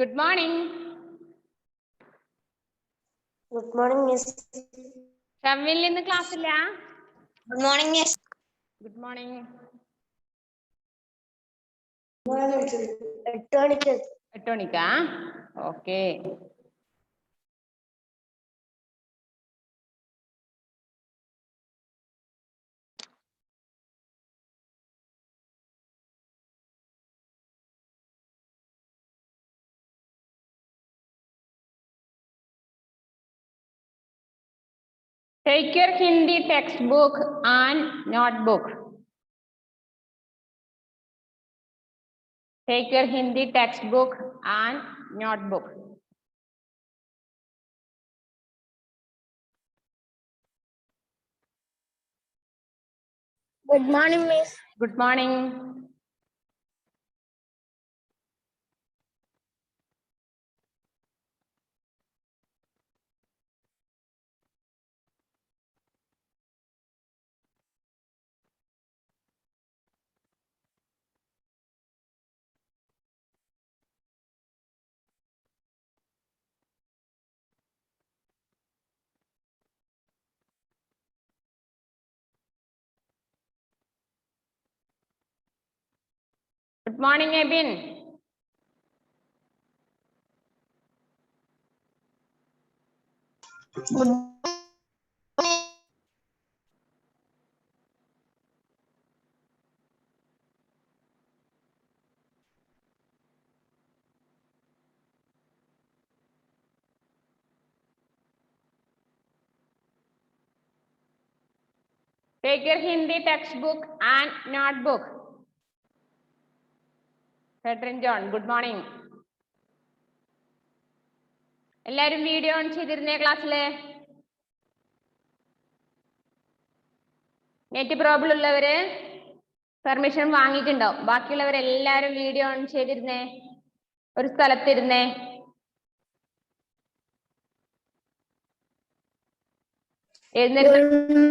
Good morning. Good morning, Miss. Shamil in the class illa? Good morning, Miss. Good morning. 8 മണിക്ക്. 8 മണിക്കാ? Okay. Take your Hindi textbook and notebook. Take your Hindi textbook and notebook. Good morning, Miss. Good morning. Good morning, Abin. Take your Hindi textbook and notebook. Catherine John, good morning. എല്ലാവരും video on ചെയ്തിരുന്നേ ക്ലാസ്സിലെ? Net problem ഉള്ളവര് permission വാങ്ങിയിട്ടുണ്ടാവും. ബാക്കിയുള്ളവരെല്ലാരും video on ചെയ്തിരുന്നേ, ഒരു സ്ഥലത്തിരുന്നേ. Good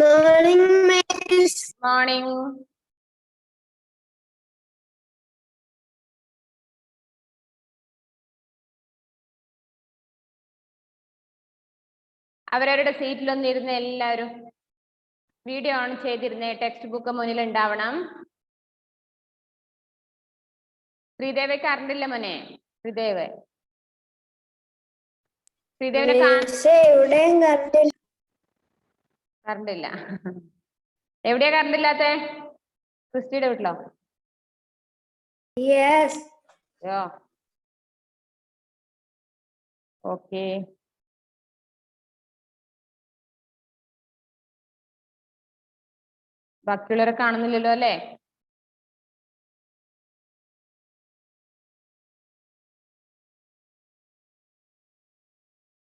morning, Miss. Morning. അവരവരുടെ സീറ്റിലൊന്നും ഇരുന്ന് എല്ലാവരും video on ചെയ്തിരുന്നേ. Text book മുന്നിൽ ഉണ്ടാവണം. ശ്രീദേവി കറണ്ടില്ല മോനെ. ശ്രീദേവ് ശ്രീദേവിനെ കറണ്ടില്ല. എവിടെയാ കറണ്ടില്ലാത്ത? ക്രിസ്റ്റിയുടെ വീട്ടിലോ? Yes. ഓക്കെ. ബാക്കിയുള്ളവരെ കാണുന്നില്ലല്ലോ അല്ലേ?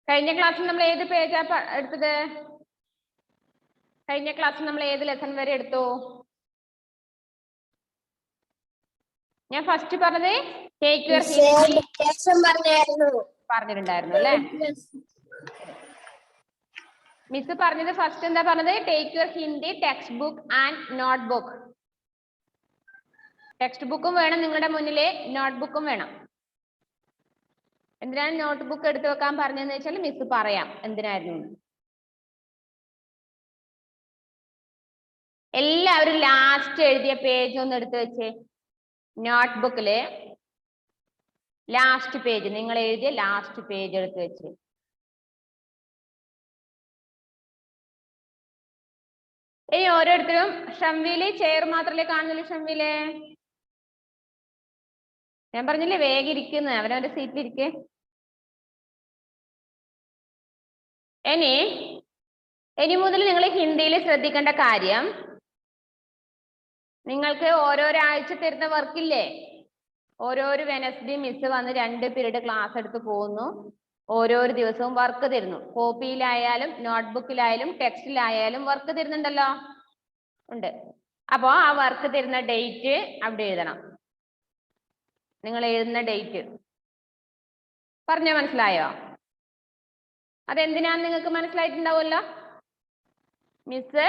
കഴിഞ്ഞ ക്ലാസ്സിൽ നമ്മൾ ഏത് പേജാ എടുത്തത്? കഴിഞ്ഞ ക്ലാസ്സിൽ നമ്മൾ ഏത് ലെസൺ വരെ എടുത്തു? ഞാൻ ഫസ്റ്റ് പറഞ്ഞത് ടേക്ക് യുവർ ഹിന്ദി പറഞ്ഞിട്ടുണ്ടായിരുന്നു അല്ലേ? മിസ് പറഞ്ഞത് ഫസ്റ്റ് എന്താ പറഞ്ഞത്? Take your Hindi text book and note book. Text ബുക്കും വേണം നിങ്ങളുടെ മുന്നിലെ, നോട്ട് ബുക്കും വേണം. എന്തിനാണ് നോട്ട് ബുക്ക് എടുത്തു വെക്കാൻ പറഞ്ഞതെന്ന് വെച്ചാൽ മിസ് പറയാം എന്തിനായിരുന്നു. എല്ലാവരും ലാസ്റ്റ് എഴുതിയ പേജ് ഒന്ന് എടുത്തു വെച്ചേ. നോട്ട് ബുക്കില് ലാസ്റ്റ് പേജ്, നിങ്ങൾ എഴുതിയ ലാസ്റ്റ് പേജ് എടുത്തു വെച്ച്. ഇനി ഓരോരുത്തരും ഷംവില് ചെയർ മാത്രമല്ലേ കാണുന്നില്ല? ഷംവില് ഞാൻ പറഞ്ഞില്ലേ വേഗം ഇരിക്കുന്നു, അവരവരുടെ സീറ്റിൽ ഇരിക്കേ. ഇനി മുതൽ നിങ്ങൾ ഹിന്ദിയിൽ ശ്രദ്ധിക്കേണ്ട കാര്യം, നിങ്ങൾക്ക് ഓരോരോ ആഴ്ച തരുന്ന വർക്കില്ലേ, ഓരോരോ വെനസ്ഡേ മിസ് വന്ന് 2 പീരീഡ് ക്ലാസ് എടുത്ത് പോകുന്നു. ഓരോരോ ദിവസവും വർക്ക് തരുന്നു. കോപ്പിയിലായാലും നോട്ട്ബുക്കിലായാലും ടെക്സ്റ്റിലായാലും വർക്ക് തരുന്നുണ്ടല്ലോ, ഉണ്ട്. അപ്പോ ആ വർക്ക് തരുന്ന ഡേറ്റ് അവിടെ എഴുതണം. നിങ്ങൾ എഴുതുന്ന ഡേറ്റ് പറഞ്ഞോ, മനസ്സിലായോ? അതെന്തിനാന്ന് നിങ്ങൾക്ക് മനസ്സിലായിട്ടുണ്ടാവുമല്ലോ. മിസ്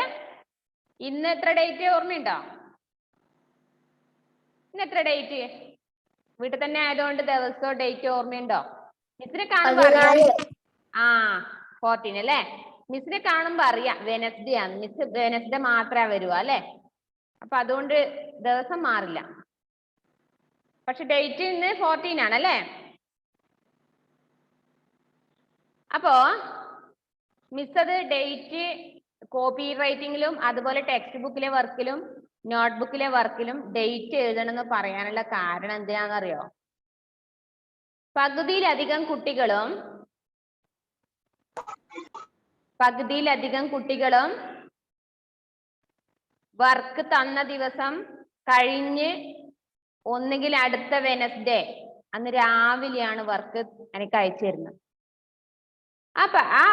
ഇന്ന് എത്ര ഡേറ്റ് ഓർമ്മയുണ്ടോ? ഇന്ന് എത്ര ഡേറ്റ്? വീട്ടിൽ തന്നെ ആയതുകൊണ്ട് ദിവസവും ഡേറ്റ് ഓർമ്മയുണ്ടോ? മിസ്സിനെ കാണുമ്പോ അറിയാം. ആ 14 അല്ലേ? മിസ്സിനെ കാണുമ്പോ അറിയാം വെനസ്ഡേ ആണ്. മിസ് വെനസ്ഡേ മാത്രമേ വരുവാ അല്ലെ? അപ്പൊ അതുകൊണ്ട് ദിവസം മാറില്ല. പക്ഷെ ഡേറ്റ് ഇന്ന് 14 ആണ് അല്ലേ? അപ്പോ മിസ് അത് ഡേറ്റ് കോപ്പി റൈറ്റിംഗിലും അതുപോലെ ടെക്സ്റ്റ് ബുക്കിലെ വർക്കിലും നോട്ട്ബുക്കിലെ വർക്കിലും ഡേറ്റ് എഴുതണം എന്ന് പറയാനുള്ള കാരണം എന്തിനാണെന്നറിയോ? പകുതിയിലധികം കുട്ടികളും വർക്ക് തന്ന ദിവസം കഴിഞ്ഞ് ഒന്നുകിൽ അടുത്ത വെനസ്ഡേ അന്ന് രാവിലെയാണ് വർക്ക് എനിക്ക് അയച്ചു തരുന്നത്. അപ്പൊ ആ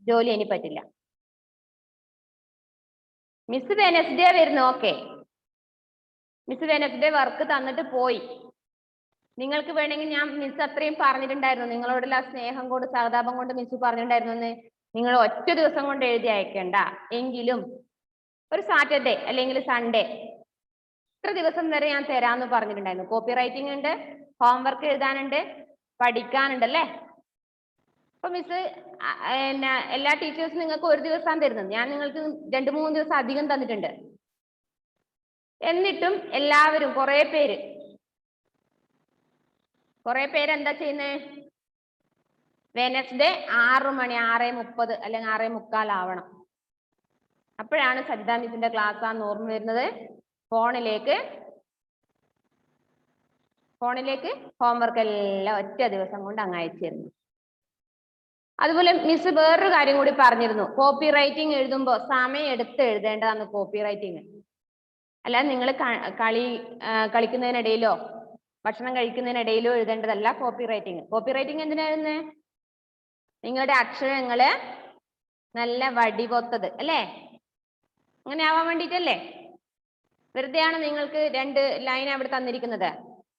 ജോലി എനിക്ക് പറ്റില്ല. മിസ് വെനസ്ഡേ വരുന്നു, ഓക്കെ. മിസ് വെനസ്ഡേ വർക്ക് തന്നിട്ട് പോയി. നിങ്ങൾക്ക് വേണമെങ്കിൽ ഞാൻ മിസ് അത്രയും പറഞ്ഞിട്ടുണ്ടായിരുന്നു, നിങ്ങളോടുള്ള സ്നേഹം കൊണ്ട് സഹതാപം കൊണ്ട് മിസ് പറഞ്ഞിട്ടുണ്ടായിരുന്നു നിങ്ങൾ ഒറ്റ ദിവസം കൊണ്ട് എഴുതി അയക്കണ്ട, എങ്കിലും ഒരു സാറ്റർഡേ അല്ലെങ്കിൽ സൺഡേ ഇത്ര ദിവസം വരെ ഞാൻ തരാമെന്ന് പറഞ്ഞിട്ടുണ്ടായിരുന്നു. കോപ്പി റൈറ്റിംഗ് ഉണ്ട്, ഹോംവർക്ക് എഴുതാനുണ്ട്, പഠിക്കാനുണ്ട് അല്ലേ? അപ്പൊ മിസ് എല്ലാ ടീച്ചേഴ്സും നിങ്ങൾക്ക് ഒരു ദിവസമാണ് തരുന്നത്. ഞാൻ നിങ്ങൾക്ക് 2-3 ദിവസം അധികം തന്നിട്ടുണ്ട്. എന്നിട്ടും എല്ലാവരും കുറെ പേര് എന്താ ചെയ്യുന്നേ? വെനസ്ഡേ 6 മണി 6:30 അല്ലെങ്കിൽ 6:45 ആവണം. അപ്പോഴാണ് സജിത മിസ്സിന്റെ ക്ലാസ് ആണെന്ന് ഓർമ്മ വരുന്നത്. ഫോണിലേക്ക് ഹോംവർക്ക് എല്ലാം ഒറ്റ ദിവസം കൊണ്ട് അങ്ങ് അയച്ചു തരുന്നു. അതുപോലെ മിസ് വേറൊരു കാര്യം കൂടി പറഞ്ഞിരുന്നു. കോപ്പി റൈറ്റിംഗ് എഴുതുമ്പോൾ സമയം എടുത്ത് എഴുതേണ്ടതാണ് കോപ്പി റൈറ്റിംഗ്. അല്ലാതെ നിങ്ങൾ കളിക്കുന്നതിനിടയിലോ ഭക്ഷണം കഴിക്കുന്നതിനിടയിലോ എഴുതേണ്ടതല്ല കോപ്പി റൈറ്റിംഗ്. കോപ്പി റൈറ്റിംഗ് എന്തിനാ എഴുതുന്നത്? നിങ്ങളുടെ അക്ഷരങ്ങള് നല്ല വടിവൊത്തത് അല്ലേ, അങ്ങനെ ആവാൻ വേണ്ടിട്ടല്ലേ? വെറുതെയാണ് നിങ്ങൾക്ക് 2 ലൈൻ അവിടെ തന്നിരിക്കുന്നത്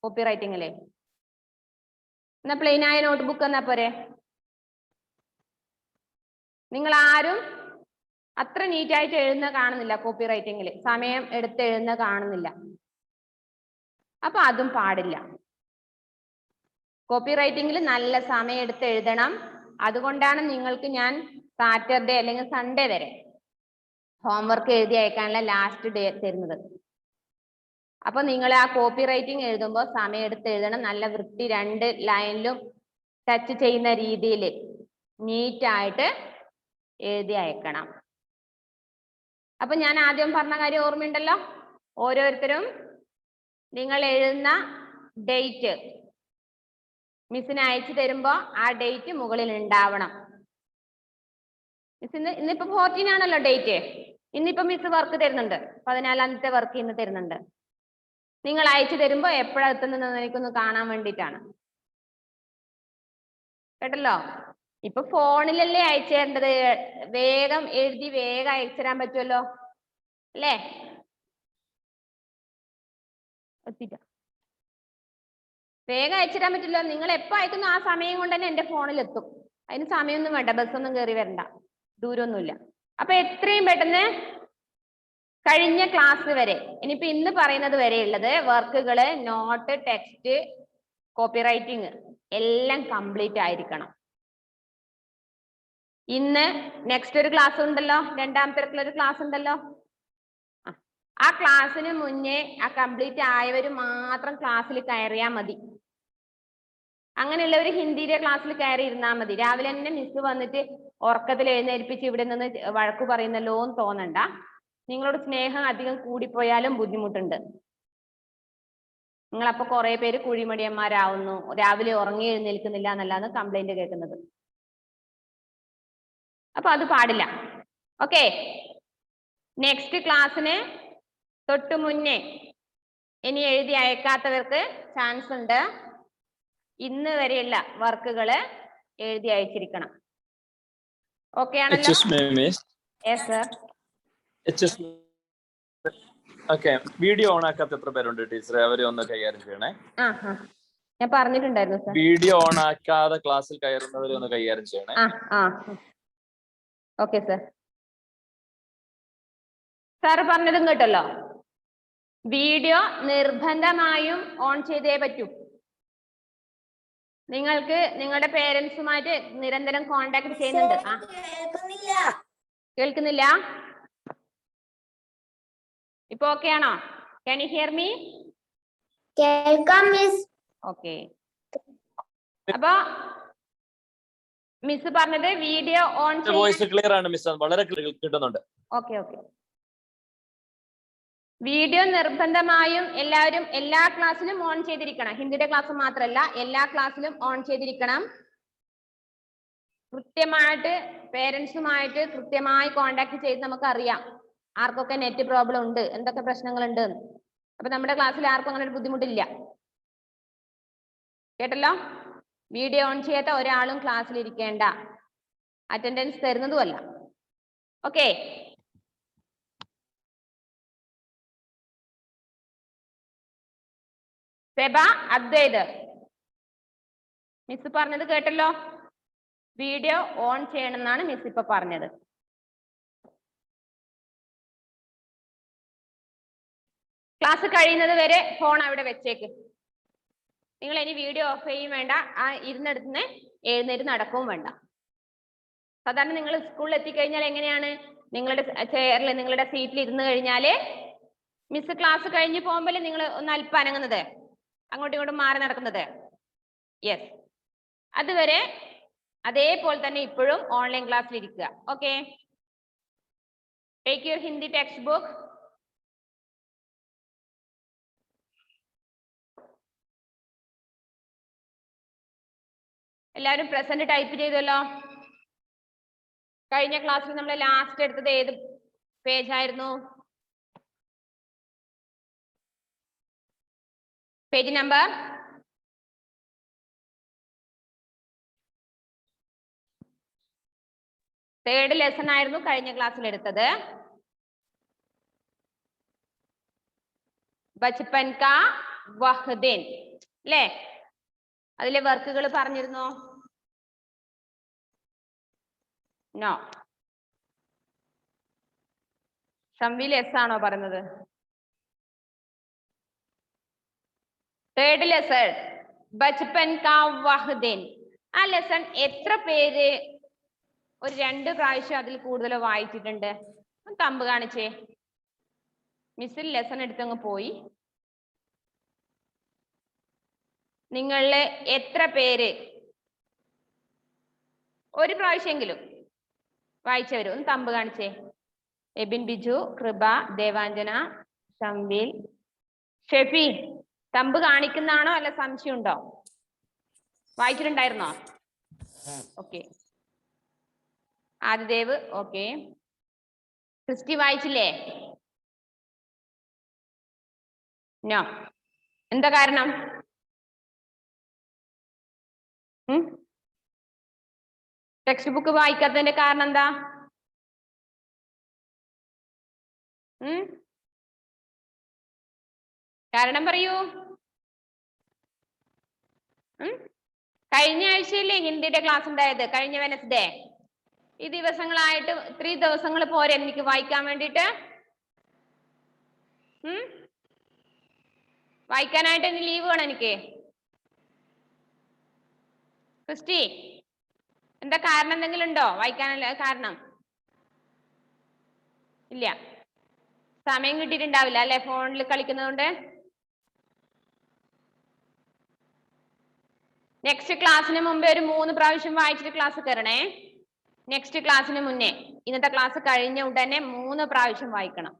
കോപ്പി റൈറ്റിംഗില്. എന്നാ പ്ലെയിൻ ആയ നോട്ട്ബുക്ക് എന്നാ പോരെ? നിങ്ങൾ ആരും അത്ര നീറ്റായിട്ട് എഴുതുന്ന കാണുന്നില്ല കോപ്പി റൈറ്റിംഗിൽ, സമയം എടുത്ത് എഴുതുന്ന കാണുന്നില്ല. അപ്പൊ അതും പാടില്ല. കോപ്പി റൈറ്റിംഗിൽ നല്ല സമയം എടുത്ത് എഴുതണം. അതുകൊണ്ടാണ് നിങ്ങൾക്ക് ഞാൻ സാറ്റർഡേ അല്ലെങ്കിൽ സൺഡേ വരെ ഹോംവർക്ക് എഴുതി അയക്കാനുള്ള ലാസ്റ്റ് ഡേ തരുന്നത്. അപ്പൊ നിങ്ങൾ ആ കോപ്പി റൈറ്റിംഗ് എഴുതുമ്പോൾ സമയം എടുത്ത് എഴുതണം. നല്ല വൃത്തി 2 ലൈനിലും ടച്ച് ചെയ്യുന്ന രീതിയിൽ നീറ്റായിട്ട് എഴുതി അയക്കണം. അപ്പൊ ഞാൻ ആദ്യം പറഞ്ഞ കാര്യം ഓർമ്മയുണ്ടല്ലോ? ഓരോരുത്തരും നിങ്ങൾ എഴുതുന്ന ഡേറ്റ് മിസ്സിന് അയച്ചു തരുമ്പോ ആ ഡേറ്റ് മുകളിൽ ഉണ്ടാവണം. മിസ് ഇന്നിപ്പോ 14 ആണല്ലോ ഡേറ്റ്. ഇന്നിപ്പോ മിസ് വർക്ക് തരുന്നുണ്ട്, 14ാമത്തെ വർക്ക് ഇന്ന് തരുന്നുണ്ട്. നിങ്ങൾ അയച്ചു തരുമ്പോ എപ്പോഴാ എത്തുന്നതെന്ന് എനിക്കൊന്ന് കാണാൻ വേണ്ടിയിട്ടാണ്. കേട്ടല്ലോ? ഇപ്പൊ ഫോണിലല്ലേ അയച്ചു തരേണ്ടത്. വേഗം എഴുതി വേഗം അയച്ചു തരാൻ പറ്റുമല്ലോ അല്ലേ? വേഗം അയച്ചു തരാൻ പറ്റില്ലോ. നിങ്ങൾ എപ്പോ അയക്കുന്നു ആ സമയം കൊണ്ട് തന്നെ എന്റെ ഫോണിൽ എത്തും. അതിന് സമയമൊന്നും വേണ്ട, ബസ്സൊന്നും കയറി വരണ്ട, ദൂരമൊന്നുമില്ല. അപ്പൊ എത്രയും പെട്ടെന്ന് കഴിഞ്ഞ ക്ലാസ് വരെ, ഇനിയിപ്പോ ഇന്ന് പറയുന്നത് വരെ ഉള്ളത് വർക്കുകള്, നോട്ട്, ടെക്സ്റ്റ്, കോപ്പി റൈറ്റിംഗ് എല്ലാം കംപ്ലീറ്റ് ആയിരിക്കണം. ഇന്ന് നെക്സ്റ്റ് ഒരു ക്ലാസ് ഉണ്ടല്ലോ, 2ാമത്തെ ഒരു ക്ലാസ് ഉണ്ടല്ലോ. ആ ക്ലാസ്സിന് മുന്നേ ആ കംപ്ലീറ്റ് ആയവര് മാത്രം ക്ലാസ്സിൽ കയറിയാൽ മതി. അങ്ങനെയുള്ളവർ ഹിന്ദിയുടെ ക്ലാസ്സിൽ കയറി ഇരുന്നാൽ മതി. രാവിലെ തന്നെ മിസ് വന്നിട്ട് ഉറക്കത്തിൽ എഴുന്നേൽപ്പിച്ച് ഇവിടെ നിന്ന് വഴക്ക് പറയുന്നല്ലോ എന്ന് തോന്നണ്ട. നിങ്ങളോട് സ്നേഹം അധികം കൂടിപ്പോയാലും ബുദ്ധിമുട്ടുണ്ട്. നിങ്ങളപ്പോ കുറെ പേര് കുഴിമടിയന്മാരാവുന്നു, രാവിലെ ഉറങ്ങി എഴുന്നേൽക്കുന്നില്ല എന്നല്ലാന്ന് കംപ്ലൈന്റ് കേൾക്കുന്നത്. അപ്പൊ അത് പാടില്ല. ഓക്കെ, നെക്സ്റ്റ് ക്ലാസ്സിന് തൊട്ട് മുന്നേ ഇനി എഴുതി അയക്കാത്തവർക്ക് ചാൻസ് ഉണ്ട്. ഇന്ന് വരെയുള്ള വർക്കുകള് എഴുതി അയച്ചിരിക്കണം. ഓക്കെ ആണല്ലോ? Yes sir. Okay, video on ആക്കാത്ത എത്ര പേരുണ്ട് ടീച്ചറെ? അവരെ ഒന്ന് കൈകാര്യം ചെയ്യണേ. ഞാൻ പറഞ്ഞിട്ടുണ്ടായിരുന്നു സർ. വീഡിയോ ഓൺ ആക്കാതെ ക്ലാസ്സിൽ കയറുന്നവരെ ഒന്ന് കൈകാര്യം ചെയ്യണേ. Okay sir. സാറ് പറഞ്ഞതും കേട്ടല്ലോ. വീഡിയോ നിർബന്ധമായും ഓൺ ചെയ്തേ പറ്റൂ. നിങ്ങൾക്ക് നിങ്ങളുടെ പേരൻസുമായിട്ട് നിരന്തരം കോണ്ടാക്ട് ചെയ്യുന്നുണ്ട്. കേൾക്കുന്നില്ല? ഇപ്പൊ ഓക്കെ ആണോ? Can you hear me? കേൾക്കാം മിസ്. ഓക്കെ. അപ്പൊ മിസ് പറഞ്ഞത് വീഡിയോ ഓൺ വോയിസ് ക്ലിയർ ആണ് മിസ്, വളരെ കിട്ടുന്നുണ്ട്. Okay okay. വീഡിയോ നിർബന്ധമായും എല്ലാവരും എല്ലാ ക്ലാസ്സിലും ഓൺ ചെയ്തിരിക്കണം. ഹിന്ദിയുടെ ക്ലാസ് മാത്രമല്ല, എല്ലാ ക്ലാസ്സിലും ഓൺ ചെയ്തിരിക്കണം. കൃത്യമായിട്ട് പേരൻസുമായിട്ട് കൃത്യമായി കോണ്ടാക്ട് ചെയ്ത് നമുക്ക് അറിയാം ആർക്കൊക്കെ നെറ്റ് പ്രോബ്ലം ഉണ്ട്, എന്തൊക്കെ പ്രശ്നങ്ങളുണ്ട്. അപ്പൊ നമ്മുടെ ക്ലാസ്സിൽ ആർക്കും അങ്ങനെ ഒരു ബുദ്ധിമുട്ടില്ല. കേട്ടല്ലോ? വീഡിയോ ഓൺ ചെയ്യാത്ത ഒരാളും ക്ലാസ്സിൽ ഇരിക്കേണ്ട, അറ്റൻഡൻസ് തരുന്നതുമല്ല. ഓക്കെ. സെബ, അദ്വൈത്, മിസ് പറഞ്ഞത് കേട്ടല്ലോ? വീഡിയോ ഓൺ ചെയ്യണമെന്നാണ് മിസ് ഇപ്പൊ പറഞ്ഞത്. ക്ലാസ് കഴിയുന്നത് വരെ ഫോൺ അവിടെ വെച്ചേക്ക്. നിങ്ങൾ ഇനി വീഡിയോ ഓഫ് ചെയ്യും വേണ്ട, ആ ഇരുന്നിടത്തുനിന്ന് എഴുന്നേറ്റ് നടക്കുകയും വേണ്ട. സാധാരണ നിങ്ങൾ സ്കൂളിൽ എത്തിക്കഴിഞ്ഞാൽ എങ്ങനെയാണ്? നിങ്ങളുടെ ചെയറിൽ നിങ്ങളുടെ സീറ്റിൽ ഇരുന്ന് കഴിഞ്ഞാല് മിസ് ക്ലാസ് കഴിഞ്ഞ് പോകുമ്പോൾ നിങ്ങൾ ഒന്ന് അല്പം അനങ്ങുന്നത്, അങ്ങോട്ടും ഇങ്ങോട്ടും മാറി നടക്കുന്നത്. യെസ്, അതുവരെ അതേപോലെ തന്നെ ഇപ്പോഴും ഓൺലൈൻ ക്ലാസ്സിൽ ഇരിക്കുക. Okay. Take your Hindi text book. എല്ലാവരും പ്രസന്റ് ടൈപ്പ് ചെയ്തല്ലോ. കഴിഞ്ഞ ക്ലാസ്സിൽ നമ്മൾ ലാസ്റ്റ് എടുത്തത് ഏത് പേജ് ആയിരുന്നു? പേജ് നമ്പർ 3rd ലെസൺ ആയിരുന്നു കഴിഞ്ഞ ക്ലാസ്സിൽ എടുത്തത്. ബച്പൻ കാ വഹ്ദിൻ അല്ലേ? അതിലെ വർക്കുകൾ പറഞ്ഞിരുന്നോ? നോ. ഷംവിൽ എസ് ആണോ പറഞ്ഞത്? 3rd ലെസൺ ബച്പൻ കാ വഹ്ദിൻ. ആ ലെസൺ എത്ര പേര് ഒരു 2 പ്രാവശ്യം അതിൽ കൂടുതൽ വായിച്ചിട്ടുണ്ട്? തമ്പ് കാണിച്ചേ. മിസ്സിൽ ലെസൺ എടുത്തങ്ങ് പോയി. നിങ്ങളിലെ എത്ര പേര് ഒരു പ്രാവശ്യമെങ്കിലും വായിച്ചവരും ഒന്ന് തമ്പ് കാണിച്ചേ. എബിൻ, ബിജു, കൃപ, ദേവാഞ്ജന, ഷംവിൽ, ഷെഫി. തമ്പ് കാണിക്കുന്നതാണോ അല്ല സംശയം ഉണ്ടോ? വായിച്ചിട്ടുണ്ടായിരുന്നോ? ഓക്കെ. ആദിദേവ് ഓക്കെ. ക്രിസ്റ്റി വായിച്ചില്ലേ? നോ. എന്താ കാരണം? ടെക്സ്റ്റ് ബുക്ക് വായിക്കാത്തതിന്റെ കാരണം എന്താ? കാരണം പറയൂ. കഴിഞ്ഞ ആഴ്ചയില്ലേ ഹിന്ദിയുടെ ക്ലാസ് ഉണ്ടായത്? കഴിഞ്ഞ വെനസ്ഡേ. ഈ ദിവസങ്ങളായിട്ട് 3 ദിവസങ്ങൾ പോരെ എനിക്ക് വായിക്കാൻ വേണ്ടിട്ട്? വായിക്കാനായിട്ട് ഇനി ലീവ് വേണം എനിക്ക്. ക്രിസ്റ്റി, എന്താ കാരണം എന്തെങ്കിലും ഉണ്ടോ വായിക്കാനല്ല കാരണം? ഇല്ല, സമയം കിട്ടിയിട്ടുണ്ടാവില്ല അല്ലെ? ഫോണിൽ കളിക്കുന്നതുകൊണ്ട്. നെക്സ്റ്റ് ക്ലാസ്സിന് മുമ്പേ ഒരു 3 പ്രാവശ്യം വായിച്ചിട്ട് ക്ലാസ് കയറണേ. നെക്സ്റ്റ് ക്ലാസ്സിന് മുന്നേ, ഇന്നത്തെ ക്ലാസ് കഴിഞ്ഞ ഉടനെ 3 പ്രാവശ്യം വായിക്കണം.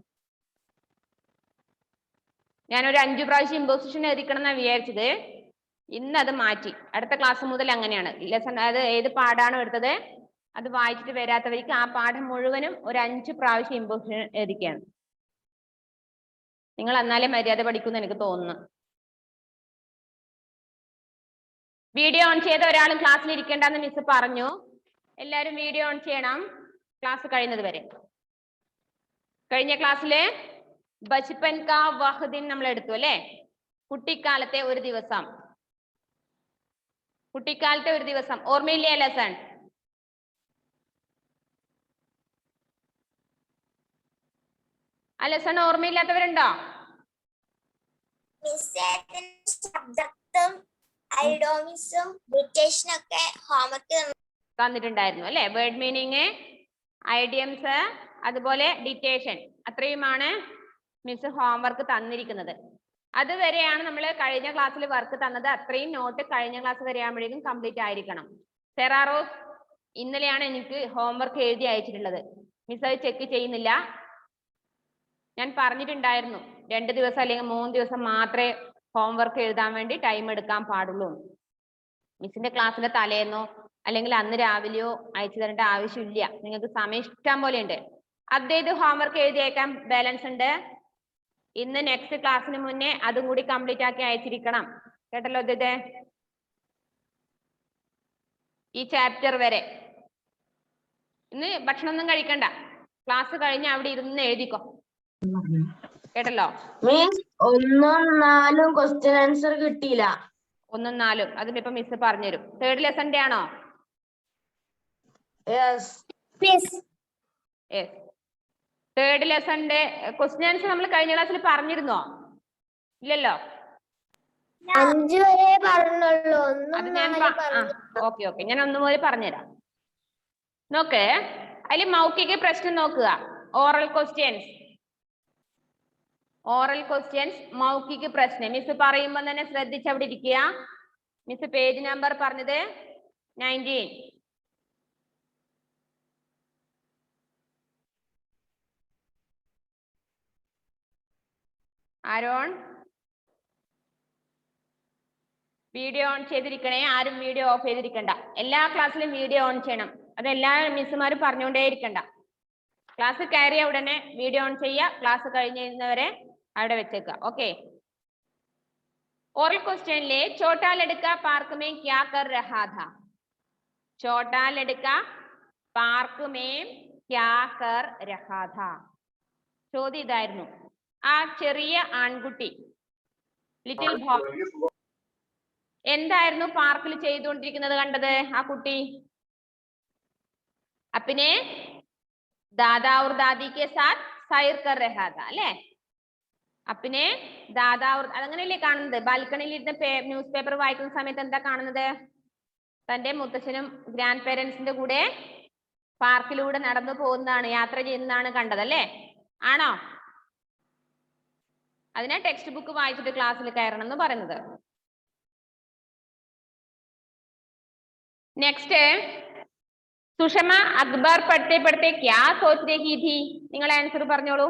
ഞാനൊരു 5 പ്രാവശ്യം ഇമ്പോസിഷൻ എഴുതിക്കണം എന്നാണ് വിചാരിച്ചത്. ഇന്ന് അത് മാറ്റി. അടുത്ത ക്ലാസ് മുതൽ അങ്ങനെയാണ്. ലെസൺ അത് ഏത് പാഠാണോ എടുത്തത് അത് വായിച്ചിട്ട് വരാത്തവർക്ക് ആ പാഠം മുഴുവനും ഒരു 5 പ്രാവശ്യം ഇമ്പോസിഷൻ എഴുതിക്കുകയാണ്. നിങ്ങൾ എന്നാലേ മര്യാദ പഠിക്കുമെന്ന് എനിക്ക് തോന്നുന്നു. വീഡിയോ ഓൺ ചെയ്ത ഒരാളും ക്ലാസ്സിൽ ഇരിക്കേണ്ടെന്ന് മിസ് പറഞ്ഞു. എല്ലാവരും വീഡിയോ ഓൺ ചെയ്യണം ക്ലാസ് കഴിയുന്നത് വരെ. കഴിഞ്ഞ ക്ലാസ്സിലെ ബച്പൻ കാ വഹ്ദിൻ നമ്മൾ എടുത്തു അല്ലേ? കുട്ടിക്കാലത്തെ ഒരു ദിവസം. കുട്ടിക്കാലത്തെ ഒരു ദിവസം ഓർമ്മയില്ലേ ലെസൺ? ആ ലെസൺ ഓർമ്മയില്ലാത്തവരുണ്ടോ? ഐഡോമിസും ഡിറ്റേഷനും ഒക്കെ ഹോംവർക്ക് തന്നിട്ടുണ്ടായിരുന്നു അല്ലെ. വേർഡ് മീനിങ്, ഐഡിയംസ്, അതുപോലെ ഡിറ്റേഷൻ, അത്രയുമാണ് മിസ് ഹോംവർക്ക് തന്നിരിക്കുന്നത്. അതുവരെയാണ് നമ്മൾ കഴിഞ്ഞ ക്ലാസ്സിൽ വർക്ക് തന്നത്. അത്രയും നോട്ട് കഴിഞ്ഞ ക്ലാസ് വരെ ആകുമ്പോഴേക്കും കംപ്ലീറ്റ് ആയിരിക്കണം. സെറാറോസ്, ഇന്നലെയാണ് എനിക്ക് ഹോംവർക്ക് എഴുതി അയച്ചിട്ടുള്ളത്. മിസ് അത് ചെക്ക് ചെയ്യുന്നില്ല. ഞാൻ പറഞ്ഞിട്ടുണ്ടായിരുന്നു 2 ദിവസം അല്ലെങ്കിൽ 3 ദിവസം മാത്രമേ ഹോംവർക്ക് എഴുതാൻ വേണ്ടി ടൈം എടുക്കാൻ പാടുള്ളൂ. മിസ്സിന്റെ ക്ലാസ്സിന്റെ തലേന്നോ അല്ലെങ്കിൽ അന്ന് രാവിലെയോ അയച്ചു തരേണ്ട ആവശ്യമില്ല. നിങ്ങൾക്ക് സമയം ഇഷ്ടം പോലെ ഉണ്ട്. അപ്ഡേറ്റ് ഹോംവർക്ക് എഴുതി അയക്കാൻ ബാലൻസ് ഉണ്ട്. ഇന്ന് നെക്സ്റ്റ് ക്ലാസ്സിന് മുന്നേ അതും കൂടി കംപ്ലീറ്റ് ആക്കി അയച്ചിരിക്കണം. കേട്ടല്ലോ ഇത് ഈ ചാപ്റ്റർ വരെ. ഇന്ന് ഭക്ഷണം ഒന്നും കഴിക്കണ്ട, ക്ലാസ് കഴിഞ്ഞ് അവിടെ ഇരുന്ന് എഴുതിക്കോ. കേട്ടല്ലോ? മീൻസ് 1 4 ക്വസ്റ്റ്യൻ ആൻസർ കിട്ടിയില്ല. 1 4 അതിനിപ്പോ മിസ് പറഞ്ഞുതരും. തേർഡ് ലെസന്റെ ആണോ? യെസ്. തേർഡ് ലെസന്റെ ക്വസ്റ്റ്യൻ ആൻസർ നമ്മൾ കഴിഞ്ഞ ക്ലാസ്സിൽ പറഞ്ഞിരുന്നോ? ഇല്ലല്ലോ. 5 വരെ പറഞ്ഞുള്ളൂ. അത് ഞാൻ ഓക്കെ ഞാൻ 1 മുതൽ പറഞ്ഞുതരാം. നോക്ക്, അതിൽ മൗഖിക പ്രശ്നം നോക്കുക. ഓറൽ ക്വസ്റ്റ്യൻസ് മൗഖിക പ്രശ്നം. മിസ് പറയുമ്പോൾ തന്നെ ശ്രദ്ധിച്ച് അവിടെ ഇരിക്കുക. മിസ് പേജ് നമ്പർ പറഞ്ഞത് 19. ആരോൺ വീഡിയോ ഓൺ ചെയ്തിരിക്കണേ. ആരും വീഡിയോ ഓഫ് ചെയ്തിരിക്കണ്ട. എല്ലാ ക്ലാസ്സിലും വീഡിയോ ഓൺ ചെയ്യണം. അതെല്ലാ മിസ്സുമാരും പറഞ്ഞുകൊണ്ടേ ഇരിക്കണ്ട. ക്ലാസ് കയറിയ ഉടനെ വീഡിയോ ഓൺ ചെയ്യുക. ക്ലാസ് കഴിഞ്ഞവരെ അവിടെ വെച്ചേക്കുക. ഓക്കെ. ഓറൽ ക്വസ്റ്റ്യനിലെ ചോട്ടാ ലഡ്ക പാർക്ക് മേ ക്യാ കർ രഹാ ഥാ? ചോട്ടാ ലഡ്ക പാർക്ക് മേ ക്യാ കർ രഹാ ഥാ? ചോദ്യം ഇതായിരുന്നു. ആ ചെറിയ ആൺകുട്ടി, ലിറ്റിൽ ബോയ്, എന്തായിരുന്നു പാർക്കിൽ ചെയ്തുകൊണ്ടിരിക്കുന്നത് കണ്ടത്? ആ കുട്ടി അപ്പിനെ ദാദാ और दादी के साथ സൈർ കർ രഹാ ഥാ അല്ലേ? അപ്പിനെ ദാദാ അതങ്ങനെയല്ലേ കാണുന്നത്? ബാൽക്കണിയിൽ ഇരുന്ന് ന്യൂസ് പേപ്പർ വായിക്കുന്ന സമയത്ത് എന്താ കാണുന്നത്? തന്റെ മുത്തച്ഛനും ഗ്രാൻഡ് പേരൻസിന്റെ കൂടെ പാർക്കിലൂടെ നടന്നു പോകുന്നതാണ്, യാത്ര ചെയ്യുന്നതാണ് കണ്ടത് അല്ലേ? ആണോ? അതിനാ ടെക്സ്റ്റ് ബുക്ക് വായിച്ചിട്ട് ക്ലാസ്സിൽ കയറണം എന്ന് പറയുന്നത്. നെക്സ്റ്റ്, സുഷമ അക്ബർ പഠിത്തെ പഠിത്തെ ക്യാ സോച്ച് രഹി ഥി? നിങ്ങൾ ആൻസർ പറഞ്ഞോളൂ.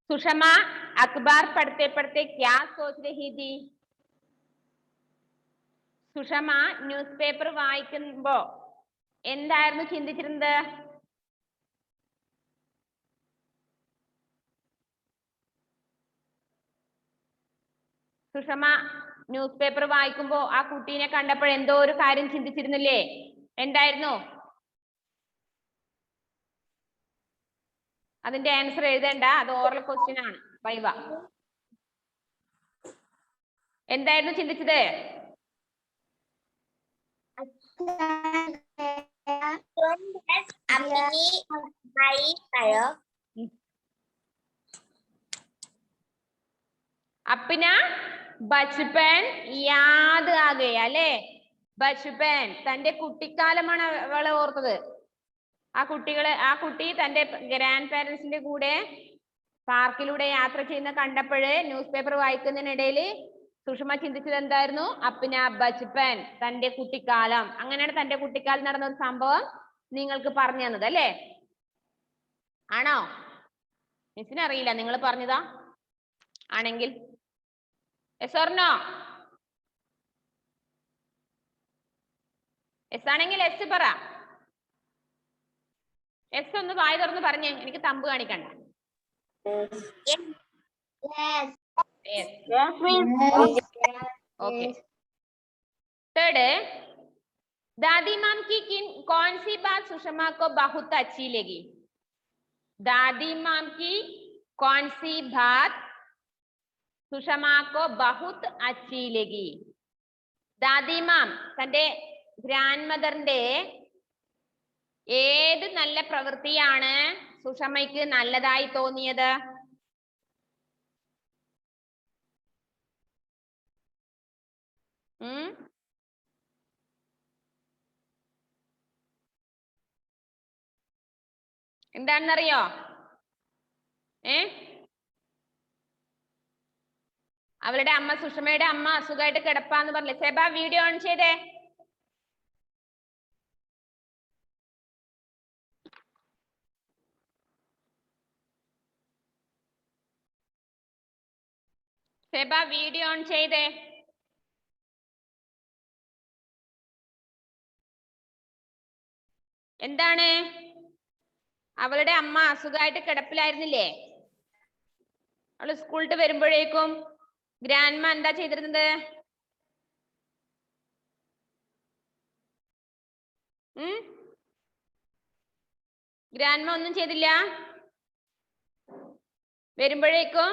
സുഷമ അക്ബർ പഠിത്തെ പഠിത്തെ ക്യാ സോച്ച് രഹി ഥി? സുഷമ ന്യൂസ് പേപ്പർ വായിക്കുമ്പോ എന്തായിരുന്നു ചിന്തിച്ചിരുന്നത്? സുഷമ ന്യൂസ് പേപ്പർ വായിക്കുമ്പോ ആ കുട്ടീനെ കണ്ടപ്പോൾ എന്തോ ഒരു കാര്യം ചിന്തിച്ചിരുന്നില്ലേ? എന്തായിരുന്നു? അതിന്റെ ആൻസർ എഴുതേണ്ട, അത് ഓറൽ ക്വസ്റ്റ്യൻ ആണ്. വൈവ. എന്തായിരുന്നു ചിന്തിച്ചത്? അപ്പിന ബച്പൻ യാദ് ആ ഗയാ അല്ലേ? ബച്പൻ, തന്റെ കുട്ടിക്കാലമാണ് അവളെ ഓർത്തത്. ആ കുട്ടി തന്റെ ഗ്രാൻഡ് പാരന്റ്സിന്റെ കൂടെ പാർക്കിലൂടെ യാത്ര ചെയ്യുന്ന കണ്ടപ്പോഴ് ന്യൂസ് പേപ്പർ വായിക്കുന്നതിനിടയിൽ സുഷമ ചിന്തിച്ചത് എന്തായിരുന്നു? അപ്പിന ബച്പൻ, തന്റെ കുട്ടിക്കാലം. അങ്ങനെയാണ് തന്റെ കുട്ടിക്കാലം നടന്ന ഒരു സംഭവം നിങ്ങൾക്ക് പറഞ്ഞു തന്നത് അല്ലേ? ആണോ? മിസ്സിന് അറിയില്ല, നിങ്ങൾ പറഞ്ഞതാ ആണെങ്കിൽ? Yes or no? യെസ് ആണെങ്കിൽ യെസ് പറ. യെസ് ഒന്ന് വായ തുറന്ന് പറഞ്ഞേ, എനിക്ക് തമ്പ് കാണിക്കണ്ട. ओके. थर्ड, दादी माम की कौन सी बात सुषमा को बहुत अच्छी लगी? दादी माम की कौन सी बात सुषमा को बहुत अच्छी लगी? दादी माम തന്റെ ഗ്രാൻഡ് മദറിന്റെ ഏത് നല്ല പ്രവൃത്തിയാണ് സുഷമയ്ക്ക് നല്ലതായി തോന്നിയത്? എന്താണെന്നറിയോ? അവളുടെ അമ്മ, സുഷമയുടെ അമ്മ അസുഖമായിട്ട് കിടപ്പാന്ന് പറഞ്ഞില്ലേ? സെബ വീഡിയോ ഓൺ ചെയ്തേ. സെബ വീഡിയോ ഓൺ ചെയ്തേ. എന്താണ്? അവളുടെ അമ്മ അസുഖമായിട്ട് കിടപ്പിലായിരുന്നില്ലേ? അവള് സ്കൂളിട്ട് വരുമ്പോഴേക്കും ഗ്രാൻഡ്മ എന്താ ചെയ്തിരുന്നത്? ഗ്രാൻഡ്മ ഒന്നും ചെയ്തില്ല. വരുമ്പോഴേക്കും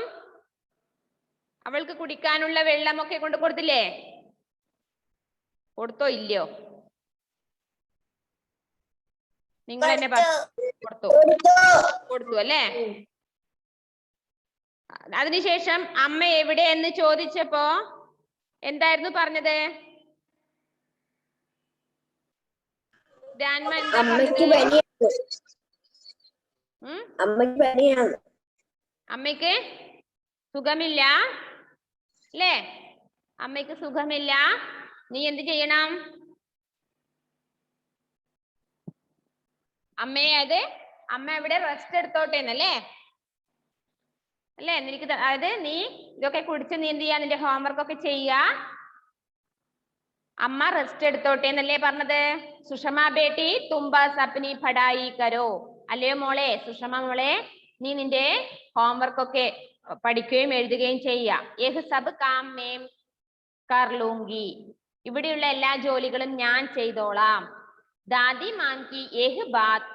അവൾക്ക് കുടിക്കാനുള്ള വെള്ളമൊക്കെ കൊണ്ട് കൊടുത്തില്ലേ? കൊടുത്തോ ഇല്ലയോ? നിങ്ങൾ എന്നെ കൊടുത്തു അല്ലേ? അതിനുശേഷം അമ്മ എവിടെ എന്ന് ചോദിച്ചപ്പോ എന്തായിരുന്നു പറഞ്ഞത്? ഗ്രാൻഡ്മ എന്താ പറഞ്ഞത്? അമ്മയ്ക്ക് സുഖമില്ല അല്ലേ? അമ്മയ്ക്ക് സുഖമില്ല. നീ എന്ത് ചെയ്യണം? അമ്മ ഇവിടെ റെസ്റ്റ് എടുത്തോട്ടെ എന്നല്ലേ? അല്ലേ? നിനക്ക് അതായത് നീ ഇതൊക്കെ കുടിച്ച് നീ എന്ത് ചെയ്യാ? നിന്റെ ഹോംവർക്ക് ഒക്കെ ചെയ്യാ. അമ്മ റെസ്റ്റ് എടുത്തോട്ടെ എന്നല്ലേ പറഞ്ഞത്? സുഷമ ബേട്ടി തും ബസ് അപ്നി പഠായി കരോ. അല്ലയോ മോളെ? സുഷമ മോളെ, നീ നിന്റെ ഹോംവർക്ക് ഒക്കെ പഠിക്കുകയും എഴുതുകയും ചെയ്യാ. യഹ് സബ് കാം മേം കർ ലൂംഗി. ഇവിടെയുള്ള എല്ലാ ജോലികളും ഞാൻ ചെയ്തോളാം. ദാദി മാം കി യഹ് ബാത്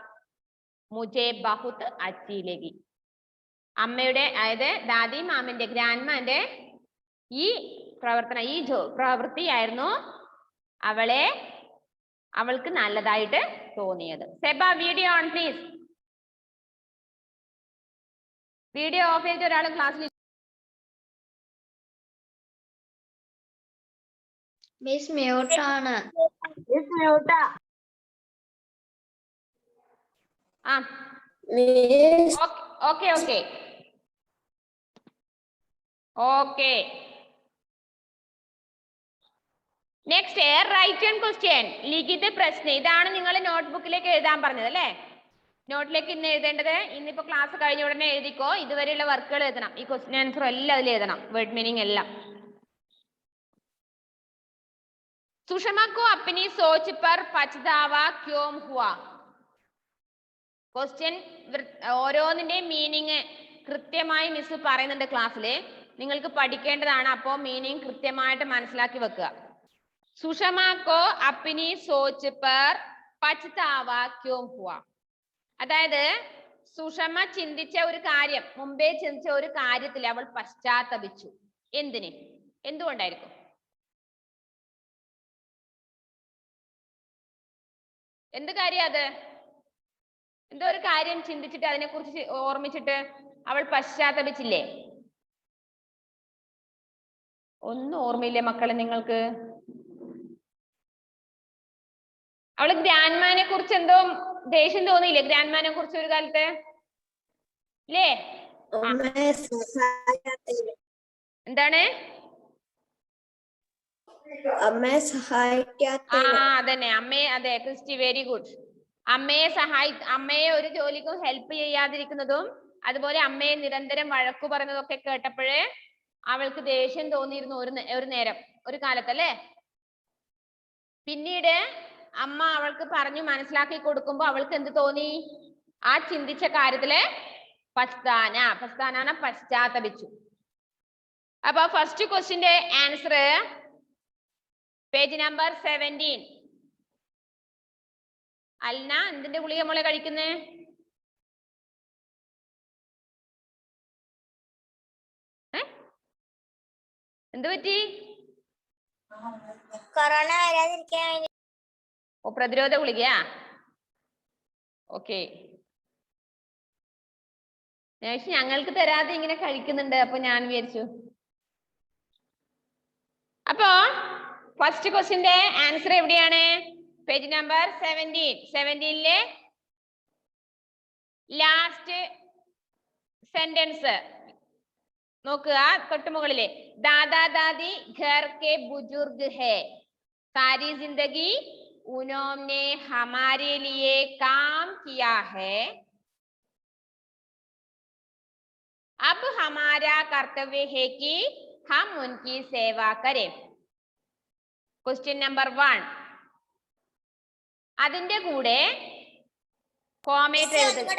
മുझे बहुत अच्छी लगी. അമ്മയുടെ അതായത് ദാദി മാമിന്റെ, ഗ്രാൻഡ്മാന്റെ ഈ പ്രവർത്തനം, ഈ പ്രവൃത്തിയായിരുന്നു അവൾക്ക് നല്ലതായിട്ട് തോന്നിയത്. Seba video on please. Video off ചെയ്തിട്ട് ഒരാൾ ക്ലാസ്സിൽ. മിസ് മ്യൂട്ടാണ്. Okay okay okay. Next right and question ലിഖിത പ്രശ്ന. ഇതാണ് നിങ്ങൾ നോട്ട്ബുക്കിലേക്ക് എഴുതാൻ പറഞ്ഞത് അല്ലേ? നോട്ടിലേക്ക് ഇന്ന് എഴുതേണ്ടത്. ഇന്നിപ്പോ ക്ലാസ് കഴിഞ്ഞ ഉടനെ എഴുതിക്കോ. ഇതുവരെയുള്ള വർക്കുകൾ എഴുതണം. ഈ ക്വസ്റ്റ്യൻ ആൻസർ എല്ലാം അതിൽ എഴുതണം. വേർഡ് മീനിങ് എല്ലാം. സുഷമ को अपनी सोच पर पछतावा क्यों हुआ? ക്വസ്റ്റ്യൻ ഓരോന്നിന്റെയും മീനിങ് കൃത്യമായി മിസ് പറയുന്നുണ്ട് ക്ലാസ്സില്. നിങ്ങൾക്ക് പഠിക്കേണ്ടതാണ്. അപ്പോൾ മീനിങ് കൃത്യമായിട്ട് മനസ്സിലാക്കി വെക്കുക. സുഷമ को अपनी सोच पर पछतावा क्यों हुआ? അതായത് സുഷമ ചിന്തിച്ച ഒരു കാര്യം, മുമ്പേ ചിന്തിച്ച ഒരു കാര്യത്തിൽ അവൾ പശ്ചാത്തപിച്ചു. എന്തിന്? എന്തുകൊണ്ടായിരിക്കും? എന്ത് കാര്യം അത്? എന്തോ ഒരു കാര്യം ചിന്തിച്ചിട്ട് അതിനെ കുറിച്ച് ഓർമ്മിച്ചിട്ട് അവൾ പശ്ചാത്തപിച്ചില്ലേ? ഒന്നും ഓർമ്മയില്ലേ മക്കളെ നിങ്ങൾക്ക്? അവള് ഗ്രാൻഡ്മാനെ കുറിച്ച് എന്തോ ദേഷ്യം തോന്നിയില്ലേ? ഗ്രാൻഡ്മാനെ കുറിച്ച് ഒരു കാലത്ത് ഇല്ലേ? എന്താണ്? അമ്മയെ സഹായിക്കാത്ത. അതന്നെ, അമ്മയെ. അതെ ക്രിസ്റ്റി, വെരി ഗുഡ്. അമ്മയെ ഒരു ജോലിക്കും ഹെൽപ്പ് ചെയ്യാതിരിക്കുന്നതും അതുപോലെ അമ്മയെ നിരന്തരം വഴക്കു പറയുന്നതൊക്കെ കേട്ടപ്പോഴേ അവൾക്ക് ദേഷ്യം തോന്നിയിരുന്നു ഒരു നേരം, ഒരു കാലത്തല്ലേ? പിന്നീട് അമ്മ അവൾക്ക് പറഞ്ഞു മനസ്സിലാക്കി കൊടുക്കുമ്പോ അവൾക്ക് എന്ത് തോന്നി? ആ ചിന്തിച്ച കാര്യത്തില് പശ്ചാത്തപിച്ചു. അപ്പൊ ഫസ്റ്റ് ക്വസ്റ്റ്യന്റെ ആൻസർ പേജ് നമ്പർ 17. അൽന, എന്തിന്റെ ഗുളിക മോളെ കഴിക്കുന്നേ? എന്ത് പറ്റി? കൊറോണ വരാതിരിക്കാൻ. പ്രതിരോധ ഗുളികയാ? ഓക്കെ, ഞങ്ങൾക്ക് തരാതെ ഇങ്ങനെ കഴിക്കുന്നുണ്ട്, അപ്പൊ ഞാൻ വിചാരിച്ചു. അപ്പോ ഫസ്റ്റ് ക്വസ്റ്റിന്റെ ആൻസർ എവിടെയാണ്? Page number 17. ലാസ്റ്റ് സെന്റൻസ് നോക്കുക, തൊട്ടുമുകളിലെ ദാദാ ദാദി ഘർ കെ ബുജുർഗ് ഹേ, സാരി ജിന്ദഗി ഉन्होंने हमारे लिए काम किया है, अब हमारा कर्तव्य है कि हम उनकी सेवा करें. Question number 1. അതിന്റെ കൂടെ കോമേറ്റ് എഴുതുക.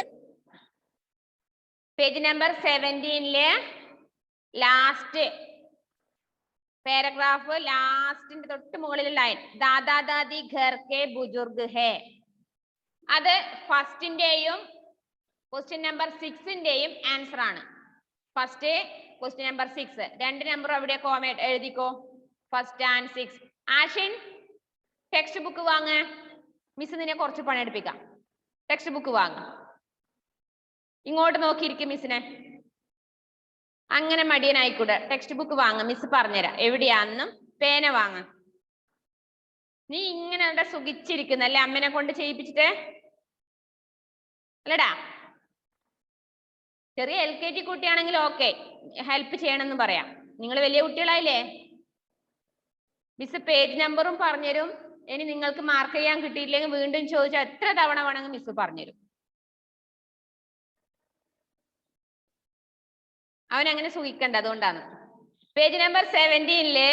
പേജ് നമ്പർ 17 ലാസ്റ്റ് പാരഗ്രാഫ്, ലാസ്റ്റിന്റെ തൊട്ട് മുകളിലെ ലൈൻ ദാദാ ദാദി ഘർ കെ ബുജുർഗ് ഹേ, അത് ഫസ്റ്റിന്റെയും ക്വസ്റ്റ്യൻ നമ്പർ 6ന്റെയും ആൻസർ ആണ്. ഫസ്റ്റ് ക്വസ്റ്റ്യൻ നമ്പർ 6, 2 നമ്പർ അവിടെ കോമേറ്റ് എഴുതിക്കോ, first and 6. Ashin text book വാങ്ങ്, മിസ് നിന്നെ കുറച്ച് പണിയെടുപ്പിക്കാം. ടെക്സ്റ്റ് ബുക്ക് വാങ്ങ, ഇങ്ങോട്ട് നോക്കിയിരിക്കും മിസ്സിനെ, അങ്ങനെ മടിയനായിക്കൂടെ. ടെക്സ്റ്റ് ബുക്ക് വാങ്ങ, മിസ് പറഞ്ഞുതരാം എവിടെയാണെന്നും. പേന വാങ്ങ. നീ ഇങ്ങനെ അവിടെ സുഖിച്ചിരിക്കുന്നല്ലേ അമ്മനെ കൊണ്ട് ചെയ്യിപ്പിച്ചിട്ട്, അല്ലടാ? ചെറിയ LKG കുട്ടിയാണെങ്കിൽ ഓക്കെ, ഹെൽപ്പ് ചെയ്യണമെന്ന് പറയാം. നിങ്ങൾ വലിയ കുട്ടികളായില്ലേ? മിസ് പേജ് നമ്പറും പറഞ്ഞുതരും. ഇനി നിങ്ങൾക്ക് മാർക്ക് ചെയ്യാൻ കിട്ടിയില്ലെങ്കിൽ വീണ്ടും ചോദിച്ചാൽ എത്ര തവണ വേണമെങ്കിൽ മിസ് പറഞ്ഞുതരും. അവൻ അങ്ങനെ സുഖിക്കണ്ട, അതുകൊണ്ടാണ്. പേജ് നമ്പർ 17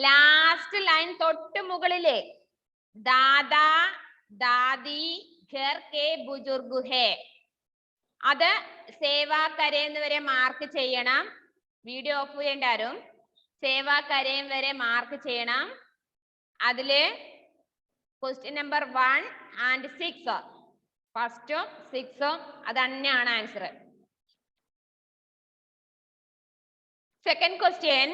ലാസ്റ്റ് ലൈൻ തൊട്ട് മുകളിലെ ദാദാ ദാദി ഘർ കെ ബുജുർഗ് ഹേ, അത് സേവാ കരേന്ന് വരെ മാർക്ക് ചെയ്യണം. വീഡിയോ ഓഫ് ചെയ്യേണ്ട ആരും. സേവാ കരേം വരെ മാർക്ക് ചെയ്യണം. അതില് ക്വസ്റ്റ്യൻ നമ്പർ 1 and 6, ഫസ്റ്റും 6ഉം അത് തന്നെയാണ് ആൻസർ. सेकंड क्वेश्चन,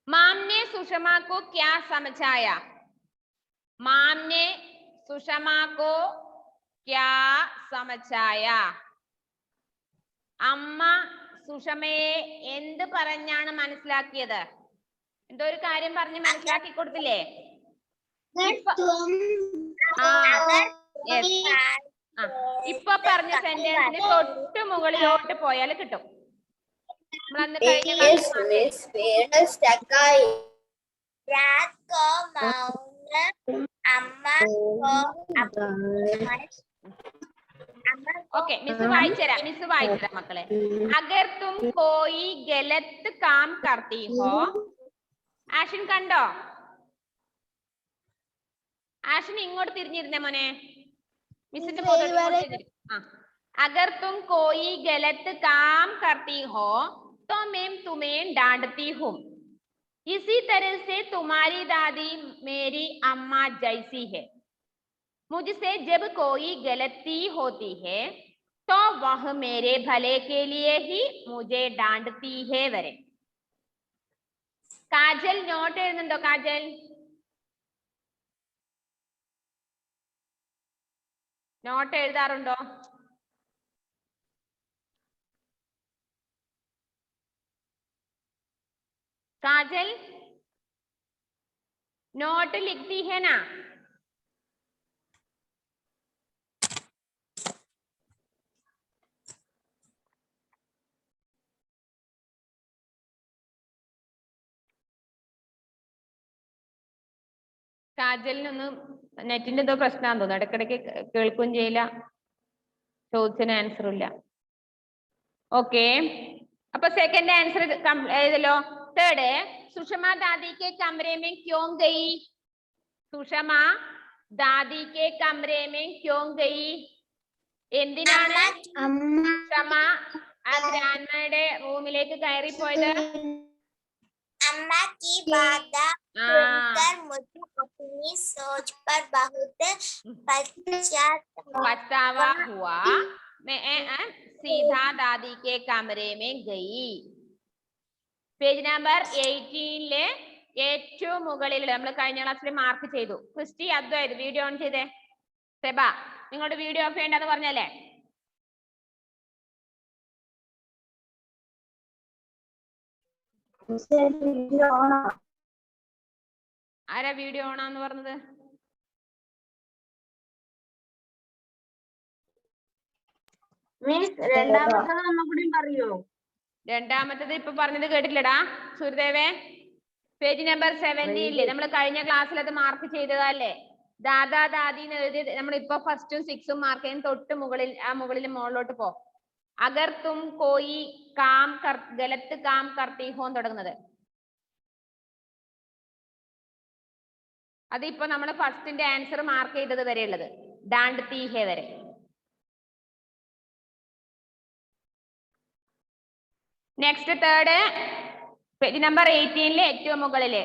माम ने सुषमा को क्या समझाया? माम ने सुषमा को क्या समझाया? അമ്മ സുഷമയെ എന്ത് പറഞ്ഞാണ് മനസ്സിലാക്കിയത്? എന്തോ ഒരു കാര്യം പറഞ്ഞ് മനസ്സിലാക്കി കൊടുത്തില്ലേ? ഇപ്പൊ പറഞ്ഞ സെന്റൻസിന് തൊട്ട് മുകളിലോട്ട് പോയാൽ കിട്ടും. ഓക്കെ, മിസ് വായിച്ചുതരാം മക്കളെ. അഗർ തും കോയി ഗലത്ത് കാം കർത്തി ഹോ, ആഷിൻ കണ്ടോ? ആഷിൻ ഇങ്ങോട്ട് തിരിഞ്ഞിരുന്നേ മോനെ, മിസ്സിന്റെ अगर तुम कोई गलत काम करती हो तो मैं तुम्हें डांटती हूँ, इसी तरह से तुम्हारी दादी मेरी अम्मा जैसी है. मुझसे जब कोई गलती होती है तो वह मेरे भले के लिए ही मुझे डांटती है वरे. काजल नोट എഴുതുന്നുണ്ടോ? കാജൽ നോട്ട് എഴുതാറുണ്ടോ? काजल नोट लिखती है ना? കാജലിനൊന്നും നെറ്റിന്റെ എന്തോ പ്രശ്നമാണെന്ന് തോന്നുന്നു, ഇടയ്ക്കിടയ്ക്ക് കേൾക്കുകയും ചെയ്യില്ല, ചോദിച്ചതിന് ആൻസറും ഇല്ല. ഓക്കെ, അപ്പൊ സെക്കൻഡ് ആൻസർ എഴുതല്ലോ. थर्ड है, सुषमा दादी के कमरे में क्यों गई? सुषमा दादी के कमरे में क्यों गई? എന്തിനാണ് സുഷമ ആ ഗ്രാൻഡ്മയുടെ റൂമിലേക്ക് കയറി പോയത്? अम्मा की बात सुनकर मुझे अपनी सोच पर बहुत पछतावा हुआ, मैं सीधा दादी के कमरे में गई. പേജ് നമ്പർ 18 ഏറ്റവും മുകളിൽ നമ്മൾ കഴിഞ്ഞ ക്ലാസ്സിൽ മാർക്ക് ചെയ്തു. ക്രിസ്റ്റി അദ്വൈത് വീഡിയോ ഓൺ ചെയ്തേ. സെബ നിങ്ങളുടെ വീഡിയോ ഓഫ് ചെയ്യണ്ടെന്ന് പറഞ്ഞല്ലേ? ആരാ വീഡിയോ ഓണാന്ന് പറഞ്ഞത്? മിസ് രണ്ടാമത്തത് ഒന്നുകൂടി പറയോ? രണ്ടാമത്തത് ഇപ്പൊ പറഞ്ഞത് കേട്ടില്ലടാ സൂര്യദേവേ. പേജ് നമ്പർ 17 നമ്മൾ കഴിഞ്ഞ ക്ലാസ്സിൽ അത് മാർക്ക് ചെയ്തതല്ലേ? ദാദാ ദാദി എന്ന് എഴുതി നമ്മളിപ്പോ 1ഉം 6ഉം മാർക്ക് ചെയ്യുന്ന തൊട്ട് മുകളിൽ മുകളിൽ മുകളിലോട്ട് പോ. അഗർ തും കോയി കാം ഗലത്ത് കാം കർത്തി ഹോ തുടങ്ങുന്നത്. അതിപ്പോ നമ്മൾ ഫസ്റ്റിന്റെ ആൻസർ മാർക്ക് ചെയ്തത് വരെ ഉള്ളത് ഡാണ്ട് തീ ഹേ വരെ. നെക്സ്റ്റ് തേർഡ് പേജ് നമ്പർ 18 ഏറ്റവും മുകളില്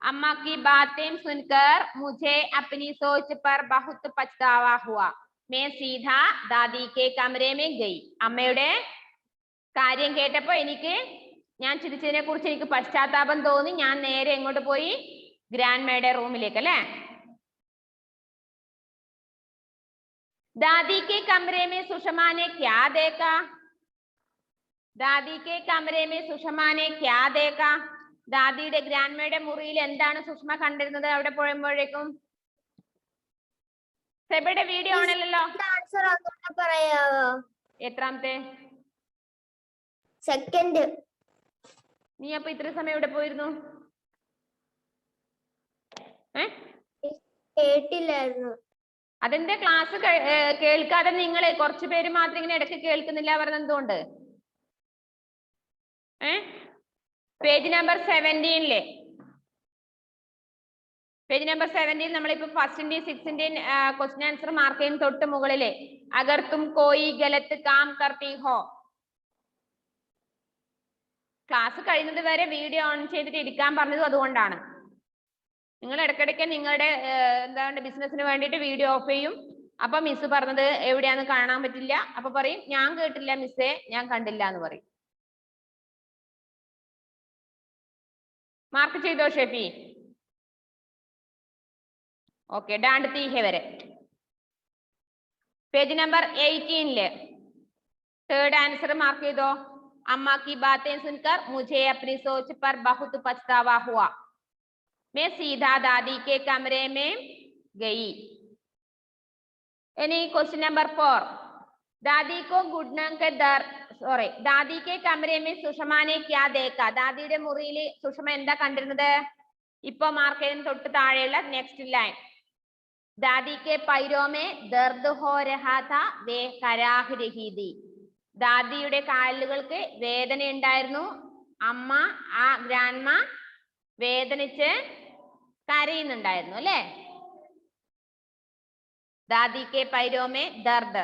അമ്മ की बातें सुनकर मुझे अपनी सोच पर बहुत पछतावा हुआ मैं सीधा दादी के कमरे में गई. അമ്മയുടെ കാര്യം കേട്ടപ്പോ ഞാൻ ചിരിച്ചതിനെ കുറിച്ച് എനിക്ക് പശ്ചാത്താപം തോന്നി. ഞാൻ നേരെ എങ്ങോട്ട് പോയി? ഗ്രാൻഡ്മയുടെ റൂമിലേക്ക് അല്ലേ? दादी के कमरे में सुषमा ने क्या देखा? दादी के कमरे में सुषमा ने क्या देखा? ദാദിയുടെ ഗ്രാൻഡ്മയുടെ മുറിയിൽ എന്താണ് സുഷമ കണ്ടിരുന്നത് അവിടെ പോയപ്പോഴേക്കും? സെബയുടെ വീഡിയോ ആണല്ലോ. ആൻസർ അങ്ങോട്ട് പറയാവോ? എത്രാമത്തെ? സെക്കൻഡ്. നീ അപ്പൊ ഇത്ര സമയം ഇവിടെ പോയിരുന്നു? കേട്ടില്ലായിരുന്നു. അതെന്റെ ക്ലാസ് കേൾക്കാതെ നിങ്ങള് കുറച്ചു പേര് മാത്രം ഇങ്ങനെ ഇടയ്ക്ക് കേൾക്കുന്നില്ല പറഞ്ഞത് എന്തുകൊണ്ട്? പേജ് നമ്പർ 17 പേജ് നമ്പർ 17 നമ്മളിപ്പോ ഫസ്റ്റിന്റെയും 6ന്റെയും ക്വസ്റ്റ്യൻ ആൻസർ മാർക്ക് ചെയ്യുന്ന തൊട്ട് മുകളില് അഗർ തും കോയി ഗലത്ത് കാം കർത്തി ഹോ. ക്ലാസ് കഴിയുന്നത് വരെ വീഡിയോ ഓൺ ചെയ്തിട്ട് ഇരിക്കാൻ പറഞ്ഞത് അതുകൊണ്ടാണ്. നിങ്ങൾ ഇടയ്ക്കിടയ്ക്ക് നിങ്ങളുടെ എന്താണ് ബിസിനസിന് വേണ്ടിയിട്ട് വീഡിയോ ഓഫ് ചെയ്യും. അപ്പൊ മിസ് പറഞ്ഞത് എവിടെയാന്ന് കാണാൻ പറ്റില്ല. അപ്പൊ പറയും ഞാൻ കേട്ടില്ല മിസ്സേ, ഞാൻ കണ്ടില്ല എന്ന് പറയും. മാർക്ക് ചെയ്തോ ഷെഫി? ഓക്കെ, ഡാണ്ട് തീ ഹേ വരെ. Page number 18 third answer mark ചെയ്തോ. അമ്മ की बातें सुनकर मुझे अपनी सोच पर बहुत पछतावा हुआ मैं सीधा दादी के कमरे में गई. इनी क्वेश्चन नंबर 4 दादी को घुटनों के दर्द दादी के कमरे में सुषमा ने क्या देखा? ദാദിയുടെ മുറിയിൽ സുഷമ എന്താ കണ്ടിരുന്നത്? ഇപ്പൊ മാർക്ക് ചെയ്യുന്ന തൊട്ട് താഴെയുള്ള നെക്സ്റ്റ് ലൈൻ दादी के पैरों में दर्द हो रहा था वे कराह रही थी. ദാദിയുടെ കാലുകൾക്ക് വേദന ഉണ്ടായിരുന്നു. അമ്മ ഗ്രാൻഡ്മ വേദനിച്ച് കരയുന്നുണ്ടായിരുന്നു അല്ലേ? ദാദി കെ പൈരോ മേ ദർദ്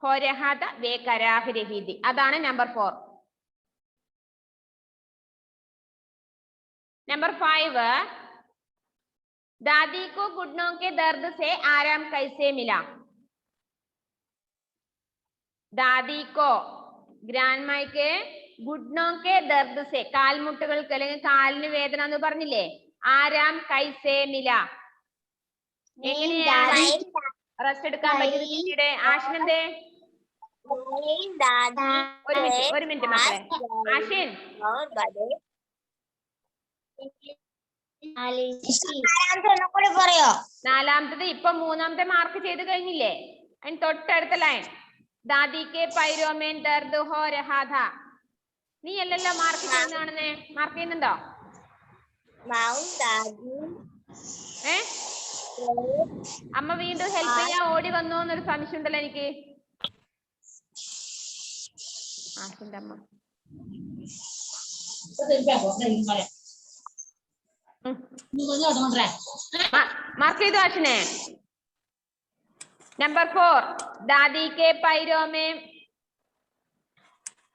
ഹോ രഹാ ഥാ വേ കരാഹ് രഹി ഥി. അതാണ് നമ്പർ 4. നമ്പർ 5 दादी को घुटनों के दर्द से आराम कैसे मिला? दादी को ഗ്രാൻഡ്മയ്ക്ക് घुटनों के दर्द से കാൽമുട്ടുകൾക്ക് അല്ലെങ്കിൽ കാലിന് വേദന എന്ന് പറഞ്ഞില്ലേ? ആരാം കൈസേ മില, എങ്ങനെയാണ് റെസ്റ്റ് എടുക്കാൻ പറ്റുന്നത് പിന്നീട്? ആഷിനെന്തേ? ഒരു മിനിറ്റ് മക്കളെ. ആഷിൻ നാലാമത്തത് ഇപ്പൊ മൂന്നാമത്തെ മാർക്ക് ചെയ്ത് കഴിഞ്ഞില്ലേ? അതിന് തൊട്ടടുത്ത ലൈൻ ദാദി കെ പൈരോമേൻ ദർദ് ഹോ രഹാ ഥാ. നീ അല്ലല്ലോ മാർക്ക് ചെയ്യുന്നതാണെന്നേ. മാർക്ക് ചെയ്യുന്നുണ്ടോ? അമ്മ വീണ്ടും ഹെൽപ്പ് ചെയ്യാൻ ഓടി വന്നോ എന്നൊരു സംശയം ഉണ്ടല്ലോ എനിക്ക്. ആഷിന്റെ അമ്മ മാർക്ക് ചെയ്തു ആഷിനെ. നമ്പർ 4 ദാദി കെ പൈരോമേ,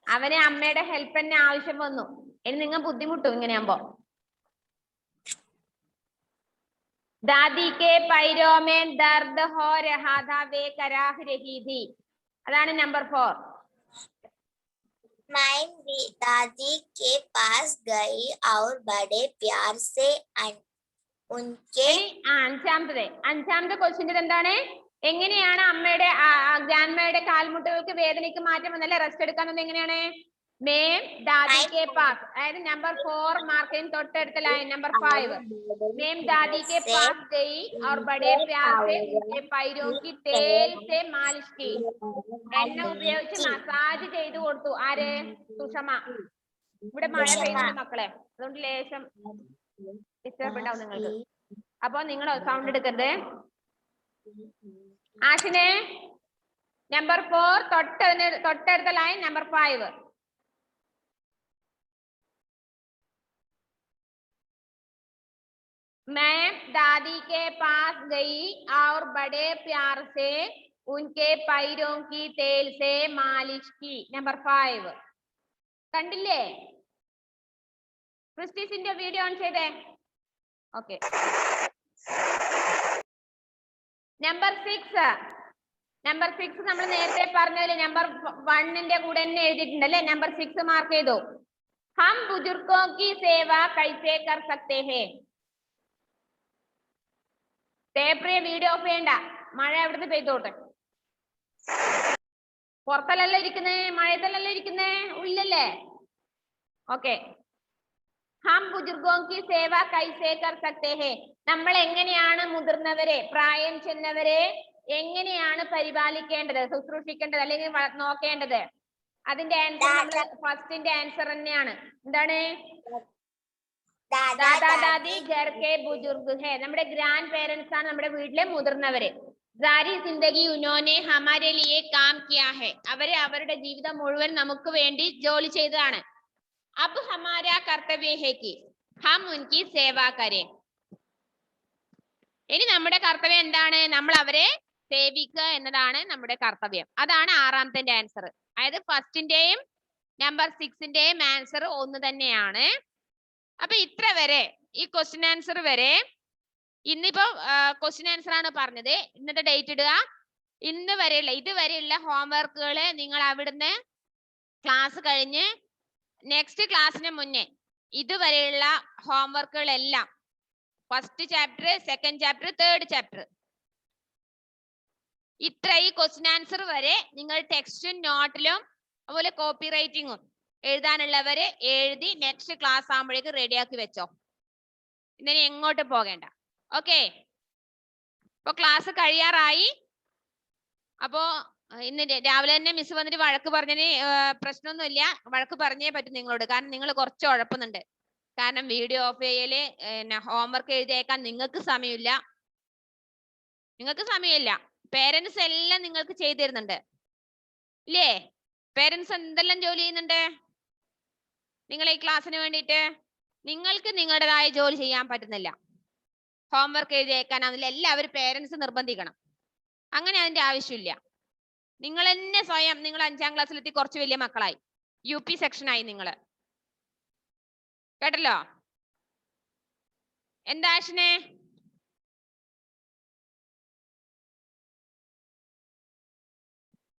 അവനെ അമ്മയുടെ ഹെൽപ്പ് തന്നെ ആവശ്യം വന്നു. ഇനി നിങ്ങൾ ബുദ്ധിമുട്ടും ഇങ്ങനെയാകുമ്പോ. ദാദി കെ പൈരോമേ ദർദ് ഹോ രഹാ ഥാ വേ കരാഹ് രഹി ഥി. അതാണ് നമ്പർ 4. मैं भी दादी के पास गई और बड़े प्यार से उनके അഞ്ചാമത്തെ ക്വസ്റ്റ്യൻ എന്താണ്? എങ്ങനെയാണ് അമ്മയുടെ ഗ്രാൻഡ്മയുടെ കാൽമുട്ടുകൾക്ക് വേദനയ്ക്ക് മാറ്റം വന്നല്ലേ റെസ്റ്റ് എടുക്കാൻ എങ്ങനെയാണ് മേം ദാദി കെ പാസ് അതായത് നമ്പർ 4 മാർക്ക് ചെയ്യുന്ന തൊട്ടടുത്ത ലൈൻ നമ്പർ 5 मेम दादी के पास गई और बड़े प्यार से उनके पैरों की तेल से मालिश की എണ്ണ ഉപയോഗിച്ച് മസാജ് ചെയ്തു കൊടുത്തു ആര് സുഷമ ഇവിടെ മഴ പെയ്യുന്നു മക്കളെ അതുകൊണ്ട് ലേശം ഡിസ്റ്റർബ് ഉണ്ടാവും നിങ്ങൾക്ക് അപ്പൊ നിങ്ങൾ സൗണ്ട് എടുക്കരുത് ആഷിനെ നമ്പർ 4 തൊട്ടടുത്ത ലൈൻ നമ്പർ 5 मैं दादी के पास गई और बड़े प्यार से उनके पैरों की तेल से मालिश की नंबर 5 കണ്ടില്ലേ ക്രിസ്റ്റീസിന്റെ വീഡിയോ ഓൺ ചെയ്തേ ഓക്കെ നമ്പർ 6 നമ്മൾ നേരത്തെ പറഞ്ഞതിൽ നമ്പർ 1ന്റെ കൂടെ തന്നെ എഴുതിയിട്ടുണ്ട് അല്ലേ നമ്പർ 6 മാർക്ക് ചെയ്തു हम बुजुर्गों की सेवा कैसे कर सकते हैं തേപ്രിയ വീഡിയോ ഓഫ് ചെയ്യണ്ട മഴ എവിടുന്ന് പെയ്തോട്ടെ പുറത്തല്ലല്ലോ ഇരിക്കുന്നേ മഴയത്തല്ലല്ലോ ഇരിക്കുന്നേ ഉള്ളല്ലേ ഓക്കെ ഹം ബുജുർഗോं की सेवा कैसे कर सकते हैं നമ്മൾ എങ്ങനെയാണ് മുതിർന്നവരെ പ്രായം ചെന്നവരെ എങ്ങനെയാണ് പരിപാലിക്കേണ്ടത് ശുശ്രൂഷിക്കേണ്ടത് അല്ലെങ്കിൽ നോക്കേണ്ടത് അതിന്റെ ആൻസർ നമ്മൾ ഫസ്റ്റിന്റെ ആൻസർ തന്നെയാണ് എന്താണ് ദാദാ ദാദി ഘർ കെ ബുജുർഗ് ഹേ നമ്മുടെ ഗ്രാൻഡ് പേരൻസ് ആണ് നമ്മുടെ വീട്ടിലെ മുതിർന്നവര് സാരി ജിന്ദഗി ഉനോനെ ഹമാരെ ലിയേ കാം കിയാ ഹേ അവരെ അവരുടെ ജീവിതം മുഴുവൻ നമുക്ക് വേണ്ടി ജോലി ചെയ്തതാണ് അബ് ഹമാരാ കർത്തവ്യ ഹേ കി ഹം ഉൻകി സേവാ കരേ ഇനി നമ്മുടെ കർത്തവ്യം എന്താണ് നമ്മൾ അവരെ സേവിക്കുക എന്നതാണ് നമ്മുടെ കർത്തവ്യം അതാണ് ആറാമത്തെ ആൻസർ അതായത് ഫസ്റ്റിന്റെയും നമ്പർ 6ന്റെയും ആൻസർ ഒന്ന് തന്നെയാണ് അപ്പൊ ഇത്ര വരെ ഈ ക്വസ്റ്റ്യൻ ആൻസർ വരെ ഇന്നിപ്പോ ക്വസ്റ്റ്യൻ ആൻസർ ആണ് പറഞ്ഞത് ഇന്നത്തെ ഡേറ്റ് ഇടുക ഇതുവരെയുള്ള ഹോംവർക്കുകൾ നിങ്ങൾ അവിടുന്ന് ക്ലാസ് കഴിഞ്ഞ് നെക്സ്റ്റ് ക്ലാസ്സിന് മുന്നേ ഇതുവരെയുള്ള ഹോംവർക്കുകളെല്ലാം first chapter second chapter third chapter ഇത്ര ഈ ക്വസ്റ്റ്യൻ ആൻസർ വരെ നിങ്ങൾ ടെക്സ്റ്റും നോട്ടിലും അതുപോലെ കോപ്പി റൈറ്റിങ്ങും എഴുതാനുള്ളവര് എഴുതി നെക്സ്റ്റ് ക്ലാസ് ആകുമ്പോഴേക്ക് റെഡിയാക്കി വെച്ചോ ഇന്നലെ എങ്ങോട്ട് പോകേണ്ട ഓക്കെ ഇപ്പൊ ക്ലാസ് കഴിയാറായി അപ്പോ ഇന്ന് രാവിലെ തന്നെ മിസ് വന്നിട്ട് വഴക്ക് പറഞ്ഞതിന് പ്രശ്നമൊന്നുമില്ല വഴക്ക് പറഞ്ഞേ പറ്റും നിങ്ങളോട് കാരണം നിങ്ങൾ കുറച്ച് ഉഴപ്പുന്നുണ്ട് കാരണം വീഡിയോ ഓഫ് ചെയ്യല് ഹോംവർക്ക് എഴുതിയേക്കാൻ നിങ്ങൾക്ക് സമയമില്ല പേരൻസ് എല്ലാം നിങ്ങൾക്ക് ചെയ്തു തരുന്നുണ്ട് ഇല്ലേ പേരൻസ് എന്തെല്ലാം ജോലി ചെയ്യുന്നുണ്ട് നിങ്ങൾ ഈ ക്ലാസ്സിന് വേണ്ടിയിട്ട് നിങ്ങൾക്ക് നിങ്ങളുടേതായ ജോലി ചെയ്യാൻ പറ്റുന്നില്ല ഹോംവർക്ക് എഴുതിയേക്കാൻ അതിലെല്ലാവരും പേരൻസ് നിർബന്ധിക്കണം അങ്ങനെ അതിന്റെ ആവശ്യമില്ല നിങ്ങൾ തന്നെ സ്വയം നിങ്ങൾ 5ാം ക്ലാസ്സിലെത്തി കുറച്ച് വലിയ മക്കളായി UP സെക്ഷനായി നിങ്ങൾ കേട്ടല്ലോ എന്താ ആഷിനെ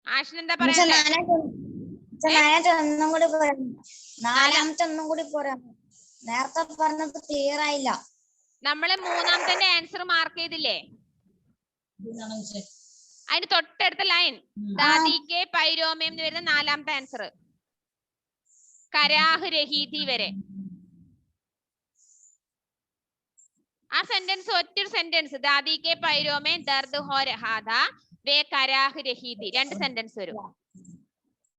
ആഷിനെന്താ പറയാ ഒന്നും കൂടി പറയാം നാലാമത്തെ ഒന്നും കൂടി പറയാം നേരത്തെ പറഞ്ഞത് ക്ലിയർ ആയില്ല നമ്മള് മൂന്നാമത്തെ ആൻസർ മാർക്ക് ചെയ്തില്ലേ അതിന് തൊട്ടടുത്ത ലൈൻ ദാദിക്ക് പൈരോമയം എന്ന് വരുന്ന നാലാമത്തെ ആൻസർ കരാഹ് രഹീതി വരെ ആ സെന്റൻസ് ഒറ്റൊരു സെന്റൻസ് ദാദിക്ക് പൈരോമയം ദർദ് ഹോ രഹാ ഥാ വേ കരാഹ് രഹീതി 2 സെന്റൻസ് വരും